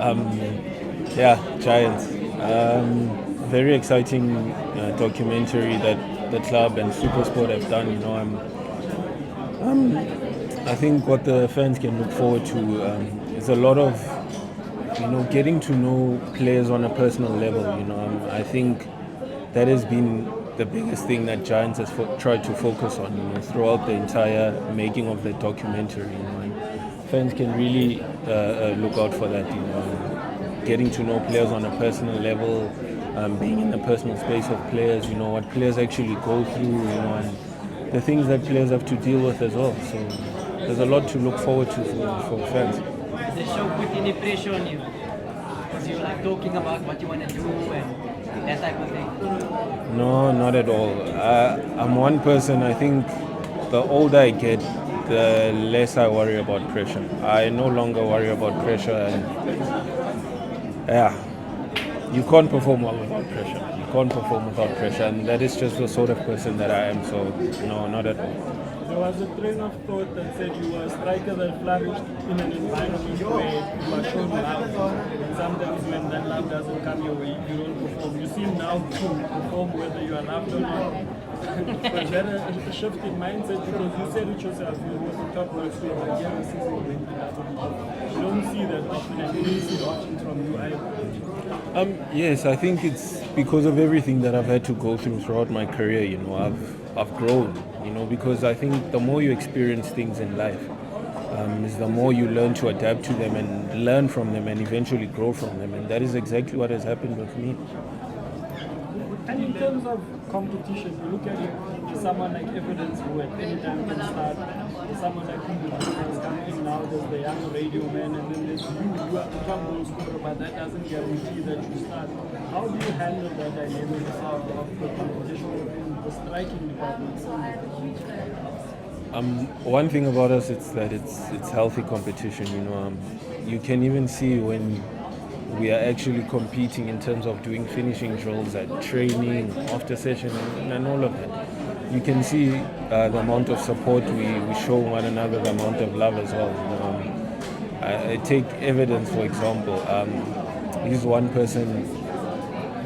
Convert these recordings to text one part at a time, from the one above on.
Um, yeah, Giants. Very exciting documentary that the club and Supersport have done. I think what the fans can look forward to is a lot of getting to know players on a personal level. I think that has been the biggest thing that Giants has tried to focus on. Throughout the entire making of the documentary. And fans can really look out for that. Getting to know players on a personal level, being in the personal space of players. What players actually go through. And the things that players have to deal with as well. So there's a lot to look forward to for fans. The show put any pressure on you? Because you're like talking about what you want to do and that type of thing. No, not at all. I'm one person. I think the older I get, the less I worry about pressure. I no longer worry about pressure, and yeah, you can't perform well without pressure. You can't perform without pressure, and that is just the sort of person that I am. So no, not at all. There was a train of thought that said you were a striker that flourished in an environment where you are shown love. And sometimes when that love doesn't come your way, you don't perform. You seem now to perform whether you are loved or not. Was that a shift in mindset? Because you said it yourself, you were the top goal scorer, but here the season when you don't see that often, and you don't see it often from you either. Yes, I think it's because of everything that I've had to go through throughout my career. I've grown. Because I think the more you experience things in life, is the more you learn to adapt to them and learn from them and eventually grow from them. And that is exactly what has happened with me. And in terms of competition, you look at it, there's someone like Evidence who at any time can start, there's someone like who has come in now, there's the young radio man, and then there's you are the top goal scorer, but that doesn't guarantee that you start. How do you handle that dynamic of the competition in the striking department? One thing about us is that it's healthy competition. You can even see when we are actually competing in terms of doing finishing drills at training, after session, and all of that. You can see the amount of support we show one another, the amount of love as well. I take Evidence, for example. He's one person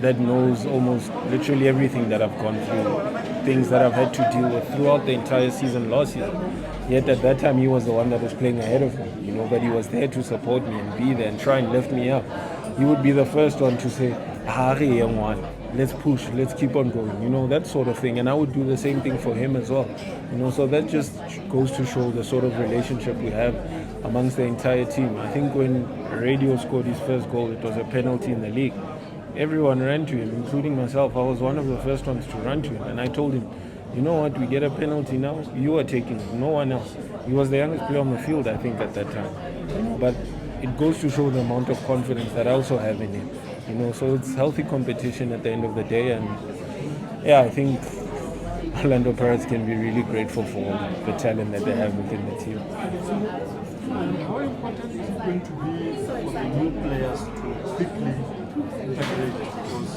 that knows almost literally everything that I've gone through, things that I've had to deal with throughout the entire season last year. Yet at that time he was the one that was playing ahead of me, but he was there to support me and be there and try and lift me up. He would be the first one to say, "Hurry, young one, let's push, let's keep on going," that sort of thing. And I would do the same thing for him as well. So that just goes to show the sort of relationship we have amongst the entire team. I think when Radio scored his first goal, it was a penalty in the league. Everyone ran to him, including myself. I was one of the first ones to run to him, and I told him, "You know what, we get a penalty now, you are taking it, no one else." He was the youngest player on the field, I think, at that time. But it goes to show the amount of confidence that I also have in him. So it's healthy competition at the end of the day, and yeah, I think Orlando Pirates can be really grateful for the talent that they have within the team. How important is it going to be for the new players to quickly integrate? Because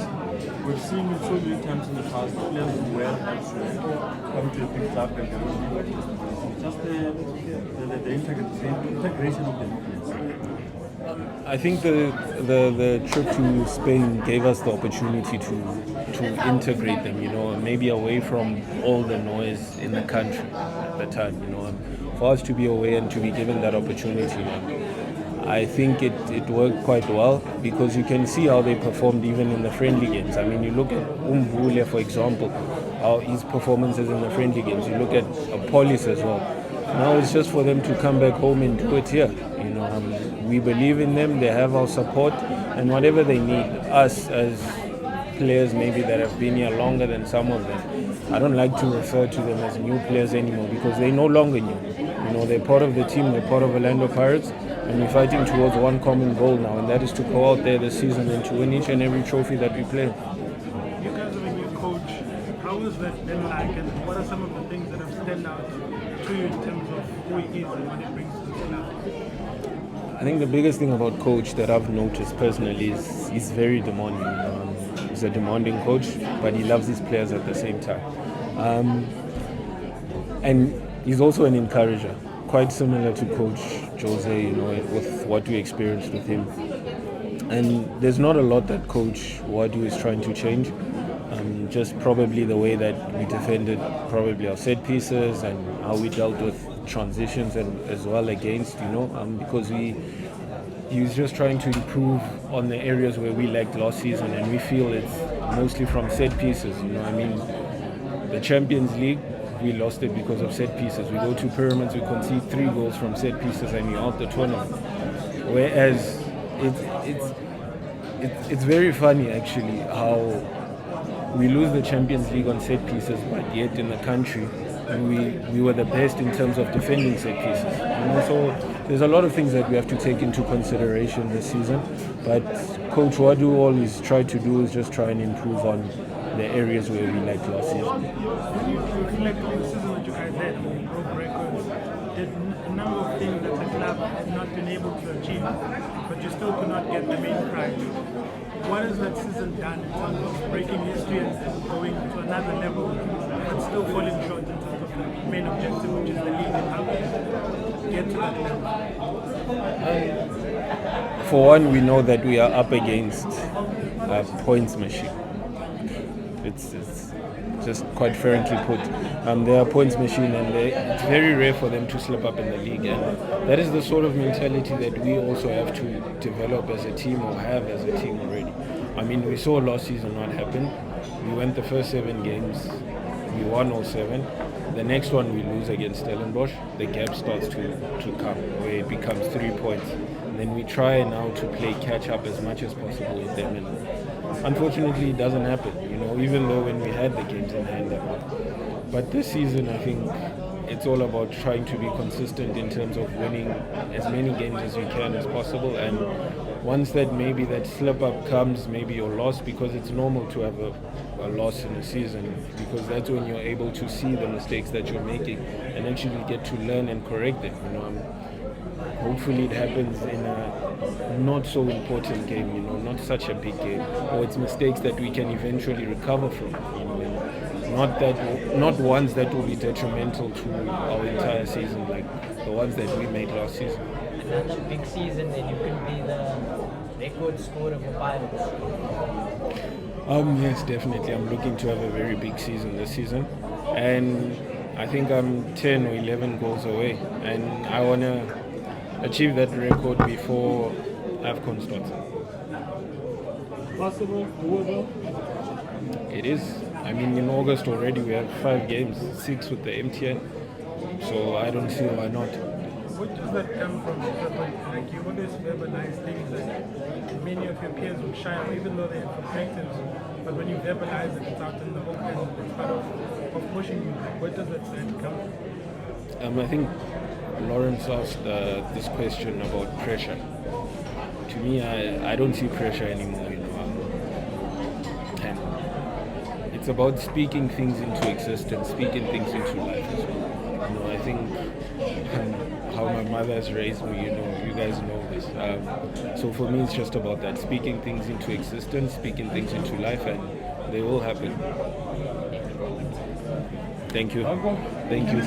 we've seen it so many times in the past, players who were elsewhere come to a big club and just the integration of the new players. I think the trip to Spain gave us the opportunity to integrate them, maybe away from all the noise in the country at the time, for us to be away and to be given that opportunity. I think it worked quite well because you can see how they performed even in the friendly games. I mean, you look at Umvule, for example, how his performances in the friendly games. You look at Polis as well. Now it's just for them to come back home and do it here. We believe in them, they have our support, and whatever they need, us as players maybe that have been here longer than some of them, I don't like to refer to them as new players anymore because they're no longer new. They're part of the team, they're part of Orlando Pirates, and we're fighting towards one common goal now, and that is to go out there this season and to win each and every trophy that we play. You guys are a new coach. How has that been like, and what are some of the things that have stand out to you in terms of who he is and what he brings to the club? I think the biggest thing about coach that I've noticed personally is he's very demanding. He's a demanding coach, but he loves his players at the same time. And he's also an encourager, quite similar to Coach Jose, with what we experienced with him. And there's not a lot that Coach Ouaddou is trying to change. Just probably the way that we defended probably our set pieces and how we dealt with transitions and as well against, because he was just trying to improve on the areas where we lacked last season, and we feel it's mostly from set pieces. The Champions League, we lost it because of set pieces. We go to Pyramids, we concede 3 goals from set pieces, and we're out the tournament. Whereas it's very funny actually how we lose the Champions League on set pieces, but yet in the country we were the best in terms of defending set pieces. So there's a lot of things that we have to take into consideration this season. But Coach Ouaddou always tried to do is just try and improve on the areas where we lacked last season. When you reflect on the season that you guys had, broke records, did a number of things that the club has not been able to achieve, but you still could not get the main prize. What has that season done in terms of breaking history and going to another level, but still falling short in terms of the main objective, which is the league, and how to get to that level? For one, we know that we are up against a points machine. It's just quite frankly put. They are a points machine, and it's very rare for them to slip up in the league. And that is the sort of mentality that we also have to develop as a team, or have as a team already. We saw last season what happened. We went the first 7 games, we won all 7. The next one we lose against Stellenbosch. The gap starts to come, where it becomes 3 points. Then we try now to play catch up as much as possible with them, and unfortunately it doesn't happen, even though when we had the games in hand. But this season I think it's all about trying to be consistent in terms of winning as many games as we can as possible, and once that maybe that slip up comes, maybe you're lost, because it's normal to have a loss in a season, because that's when you're able to see the mistakes that you're making and actually get to learn and correct them. Hopefully it happens in a not so important game, not such a big game, or it's mistakes that we can eventually recover from, not ones that will be detrimental to our entire season, like the ones that we made last season. Another big season, then you can be the record scorer for Pirates. Yes, definitely. I'm looking to have a very big season this season, and I think I'm 10 or 11 goals away, and I want to achieve that record before AFCON starts. Possible, doable? It is. In August already we have 5 games, 6 with the MTN, so I don't see why not. Where does that come from? Like, you always verbalize things that many of your peers would shy away, even though they're perspectives. But when you verbalize it, it's out in the open, it's part of pushing you. Where does that come from? I think Lawrence asked this question about pressure. To me, I don't see pressure anymore. And it's about speaking things into existence, speaking things into life as well. I think how my mother has raised me, you guys know this. So for me, it's just about that, speaking things into existence, speaking things into life, and they will happen. Thank you. Thank you.